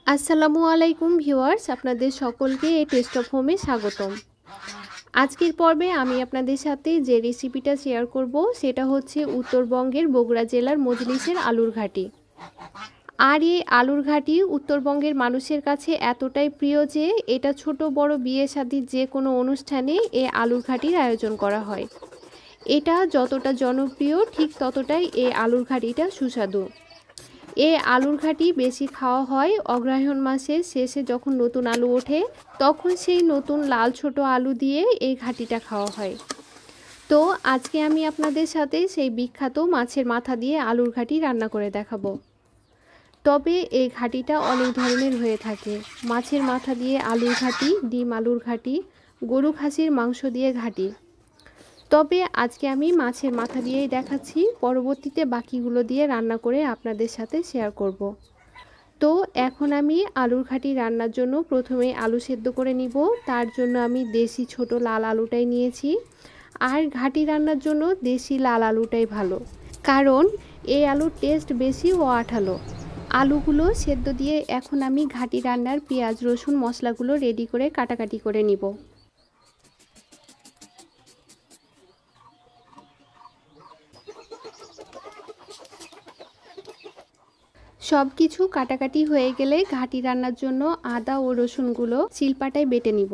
আসসালামু আলাইকুম ভিউয়ার্স, আপনাদের সকলকে এই টেস্ট অফ হোমে স্বাগতম। আজকের পর্বে আমি আপনাদের সাথে যে রেসিপিটা শেয়ার করব সেটা হচ্ছে উত্তরবঙ্গের বগুড়া জেলার মজলিসের আলুর ঘাটি। আর এই আলুর ঘাটি উত্তরবঙ্গের মানুষের কাছে এতটাই প্রিয় যে এটা ছোট বড় বিয়ে শাদীর যে কোনো অনুষ্ঠানে এই আলুর ঘাটির আয়োজন করা হয়। এটা যতটা জনপ্রিয় ঠিক ততটাই এই আলুর ঘাটিটা সুস্বাদু। এই আলুর ঘাটি বেশি খাওয়া হয় অগ্রহায়ণ মাসের শেষে, যখন নতুন আলু ওঠে তখন সেই নতুন লাল ছোট আলু দিয়ে এই ঘাটিটা খাওয়া হয়। তো আজকে আমি আপনাদের সাথে সেই বিখ্যাত মাছের মাথা দিয়ে আলুর ঘাটি রান্না করে দেখাবো। তবে এই ঘাটিটা অনেক ধরনের হয়ে থাকে। মাছের মাথা দিয়ে আলুর ঘাটি, ডিম আলুর ঘাটি, গরু খাসির মাংস দিয়ে ঘাটি। তবে আজকে আমি মাছের মাথা দিয়েই দেখাচ্ছি, পরবর্তীতে বাকিগুলো দিয়ে রান্না করে আপনাদের সাথে শেয়ার করব। তো এখন আমি আলুর ঘাটি রান্নার জন্য প্রথমে আলু সেদ্ধ করে নিব। তার জন্য আমি দেশি ছোট লাল আলুটাই নিয়েছি। আর ঘাটি রান্নার জন্য দেশি লাল আলুটাই ভালো, কারণ এই আলুর টেস্ট বেশি ও আঠালো। আলুগুলো সেদ্ধ দিয়ে এখন আমি ঘাটি রান্নার পেঁয়াজ রসুন মশলাগুলো রেডি করে কাটাকাটি করে নিব। সব কিছু কাটাকাটি হয়ে গেলে ঘাটি রান্নার জন্য আদা ও রসুনগুলো শিলপাটায় বেটে নিব।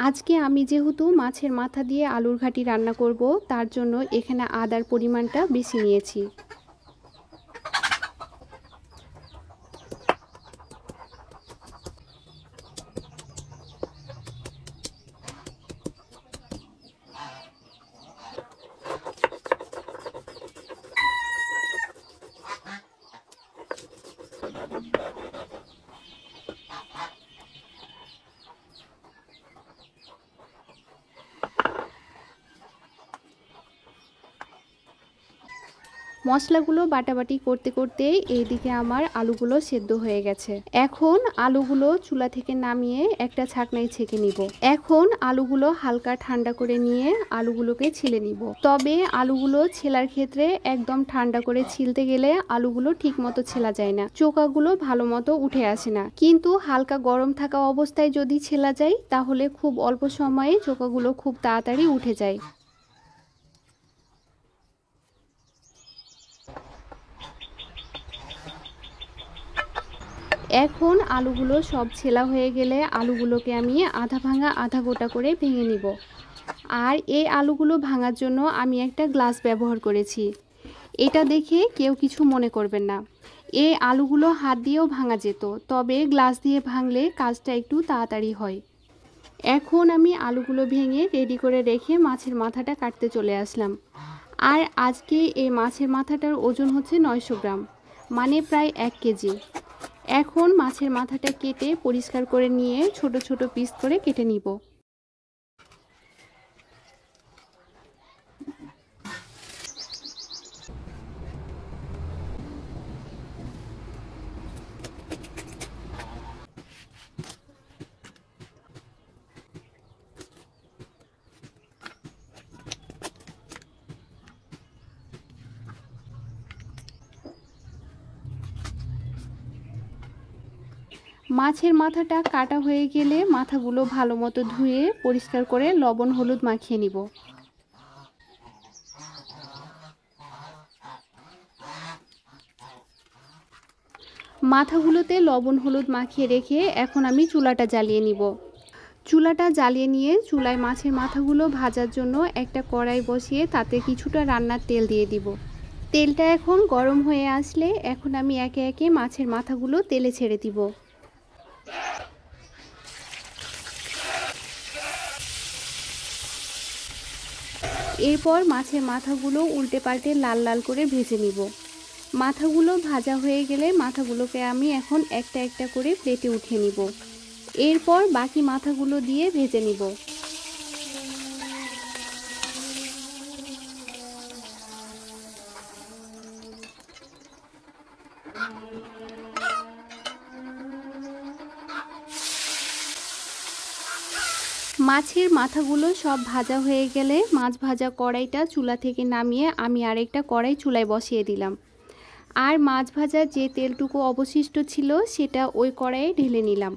আজকে আমি যেহেতু মাছের মাথা দিয়ে আলুর ঘাটি রান্না করব, তার জন্য এখানে আদার পরিমাণটা বেশি নিয়েছি। মশলাগুলো বাটাবাটি করতে করতে এইদিকে আমার আলুগুলো সেদ্ধ হয়ে গেছে। এখন আলুগুলো চুলা থেকে নামিয়ে একটা ছাঁকনায় ছেঁকে নিব। এখন আলুগুলো হালকা ঠান্ডা করে নিয়ে আলুগুলোকে ছিলে নিব। তবে আলুগুলো ছেলার ক্ষেত্রে একদম ঠান্ডা করে ছিলতে গেলে আলুগুলো ঠিক মতো ছেলা যায় না, চোকাগুলো ভালো মতো উঠে আসে না। কিন্তু হালকা গরম থাকা অবস্থায় যদি ছেলা যায় তাহলে খুব অল্প সময়ে চোকাগুলো খুব তাড়াতাড়ি উঠে যায়। এখন আলুগুলো সব ছেলা হয়ে গেলে আলুগুলোকে আমি আধা ভাঙা আধা গোটা করে ভেঙে নিব। আর এই আলুগুলো ভাঙার জন্য আমি একটা গ্লাস ব্যবহার করেছি। এটা দেখে কেউ কিছু মনে করবেন না। এই আলুগুলো হাত দিয়েও ভাঙা যেত, তবে গ্লাস দিয়ে ভাঙলে কাজটা একটু তাড়াতাড়ি হয়। এখন আমি আলুগুলো ভেঙে রেডি করে রেখে মাছের মাথাটা কাটতে চলে আসলাম। আর আজকে এই মাছের মাথাটার ওজন হচ্ছে 900 গ্রাম, মানে প্রায় 1 কেজি। এখন মাছের মাথাটা কেটে পরিষ্কার করে নিয়ে ছোট ছোট পিস করে কেটে নিব। মাছের মাথাটা কাটা হয়ে গেলে মাথাগুলো ভালো মতো ধুয়ে পরিষ্কার করে লবণ হলুদ মাখিয়ে নিব। মাথাগুলোতে লবণ হলুদ মাখিয়ে রেখে এখন আমি চুলাটা জ্বালিয়ে নিব। চুলাটা জ্বালিয়ে নিয়ে চুলায় মাছের মাথাগুলো ভাজার জন্য একটা কড়াই বসিয়ে তাতে কিছুটা রান্নার তেল দিয়ে দিব। তেলটা এখন গরম হয়ে আসলে এখন আমি একে একে মাছের মাথাগুলো তেলে ছেড়ে দিব। এরপর মাছের মাথাগুলো উল্টে পাল্টে লাল লাল করে ভেজে নিব। মাথাগুলো ভাজা হয়ে গেলে মাথাগুলোকে আমি এখন একটা একটা করে প্লেটে উঠিয়ে নিব। এরপর বাকি মাথাগুলো দিয়ে ভেজে নিব। মাছের মাথাগুলো সব ভাজা হয়ে গেলে মাছ ভাজা কড়াইটা চুলা থেকে নামিয়ে আমি আরেকটা কড়াই চুলায় বসিয়ে দিলাম। আর মাছ ভাজার যে তেলটুকু অবশিষ্ট ছিল সেটা ওই কড়াইয়ে ঢেলে নিলাম।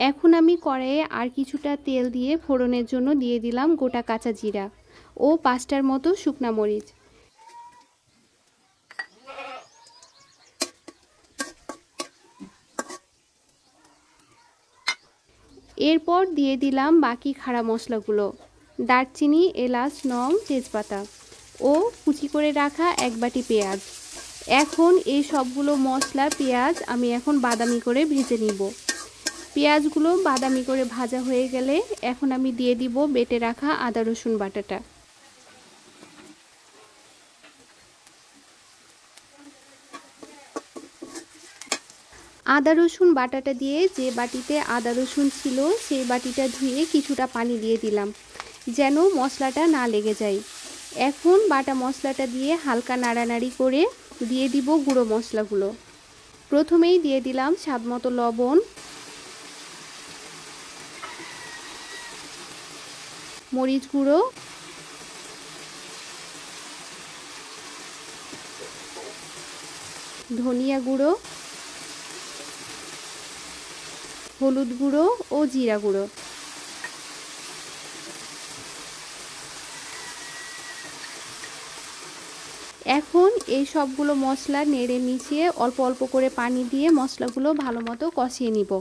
এখন আমি কড়াইয়ে আর কিছুটা তেল দিয়ে ফোড়নের জন্য দিয়ে দিলাম গোটা কাঁচা জিরা ও 5টার মতো শুকনা মরিচ। এরপর দিয়ে দিলাম বাকি খাড়া মশলাগুলো, দারচিনি, এলাচ, লং, তেজপাতা ও কুচি করে রাখা 1 বাটি পেঁয়াজ। এখন এই সবগুলো মশলা পেঁয়াজ আমি এখন বাদামি করে ভেজে নিব। পেঁয়াজগুলো বাদামি করে ভাজা হয়ে গেলে এখন আমি দিয়ে দিব বেটে রাখা আদা রসুন বাটাটা। আদা রসুন বাটাটা দিয়ে যে বাটিতে আদা রসুন ছিল সেই বাটিটা ধুয়ে কিছুটা পানি দিয়ে দিলাম যেন মশলাটা না লেগে যায়। এখন বাটা মশলাটা দিয়ে হালকা নাড়ানাড়ি করে দিয়ে দিব গুঁড়ো মশলাগুলো। প্রথমেই দিয়ে দিলাম স্বাদমতো লবণ, মরিচ গুঁড়ো, ধনিয়া গুঁড়ো, হলুদ গুঁড়ো ও জিরা গুঁড়ো। এখন এই সবগুলো মশলা নেড়ে মিশিয়ে অল্প অল্প করে পানি দিয়ে মশলাগুলো ভালো মতো কষিয়ে নিব।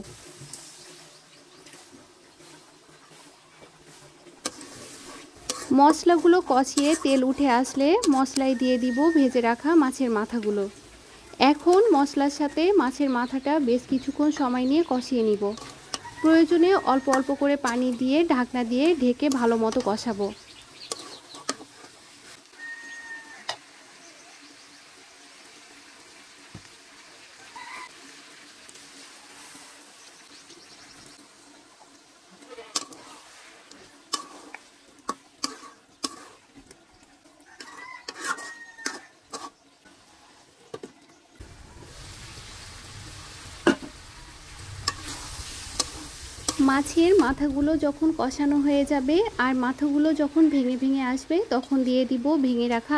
মশলাগুলো কষিয়ে তেল উঠে আসলে মশলায় দিয়ে দিব ভেজে রাখা মাছের মাথাগুলো। এখন মশলার সাথে মাছের মাথাটা বেশ কিছুক্ষণ সময় নিয়ে কষিয়ে নিব। প্রয়োজনে অল্প অল্প করে পানি দিয়ে ঢাকনা দিয়ে ঢেকে ভালো মতো কষাবো। মাছের মাথাগুলো যখন কষানো হয়ে যাবে আর মাথাগুলো যখন ভেঙে ভেঙে আসবে তখন দিয়ে দিব ভেঙে রাখা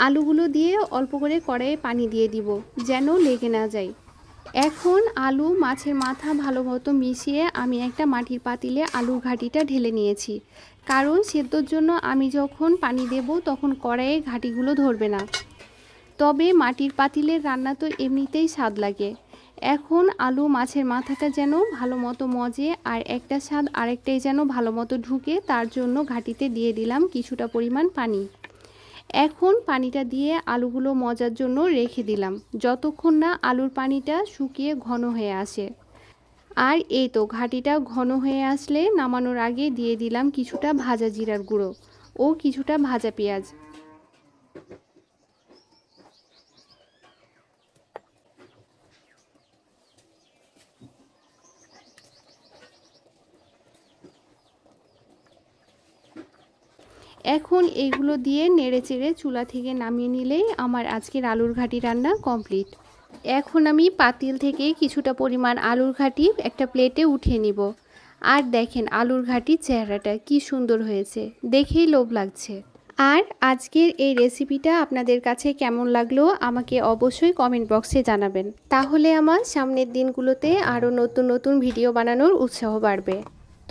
আলুগুলো দিয়ে অল্প করে কড়াইয়ে পানি দিয়ে দিব যেন লেগে না যায়। এখন আলু মাছের মাথা ভালো মতো মিশিয়ে আমি একটা মাটির পাতিলে আলুর ঘাটিটা ঢেলে নিয়েছি, কারণ সেদ্ধর জন্য আমি যখন পানি দেব তখন কড়াইয়ে ঘাটিগুলো ধরবে না। তবে মাটির পাতিলের রান্না তো এমনিতেই স্বাদ লাগে। এখন আলু মাছের মাথাটা যেন ভালো মতো মজে আর একটা স্বাদ আরেকটাই যেন ভালো মতো ঢুকে, তার জন্য ঘাটিতে দিয়ে দিলাম কিছুটা পরিমাণ পানি। এখন পানিটা দিয়ে আলুগুলো মজার জন্য রেখে দিলাম যতক্ষণ না আলুর পানিটা শুকিয়ে ঘন হয়ে আসে। আর এই তো ঘাটিটা ঘন হয়ে আসলে নামানোর আগে দিয়ে দিলাম কিছুটা ভাজা জিরার গুঁড়ো ও কিছুটা ভাজা পেঁয়াজ। এখন এগুলো দিয়ে নেড়েচেড়ে চুলা থেকে নামিয়ে নিলেই আমার আজকের আলুর ঘাটি রান্না কমপ্লিট। এখন আমি পাতিল থেকে কিছুটা পরিমাণ আলুর ঘাটি একটা প্লেটে উঠিয়ে নিব। আর দেখেন আলুর ঘাটির চেহারাটা কি সুন্দর হয়েছে, দেখেই লোভ লাগছে। আর আজকের এই রেসিপিটা আপনাদের কাছে কেমন লাগলো আমাকে অবশ্যই কমেন্ট বক্সে জানাবেন, তাহলে আমার সামনের দিনগুলোতে আরও নতুন নতুন ভিডিও বানানোর উৎসাহ বাড়বে।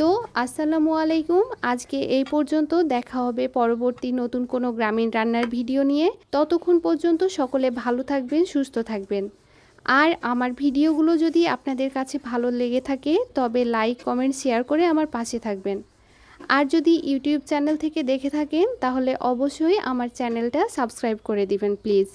তো আসসালামু আলাইকুম, আজকে এই পর্যন্ত। দেখা হবে পরবর্তী নতুন কোনো গ্রামীণ রান্নার ভিডিও নিয়ে। ততক্ষণ পর্যন্ত সকলে ভালো থাকবেন, সুস্থ থাকবেন। আর আমার ভিডিওগুলো যদি আপনাদের কাছে ভালো লেগে থাকে তবে লাইক, কমেন্ট, শেয়ার করে আমার পাশে থাকবেন। আর যদি ইউটিউব চ্যানেল থেকে দেখে থাকেন তাহলে অবশ্যই আমার চ্যানেলটা সাবস্ক্রাইব করে দিবেন প্লিজ।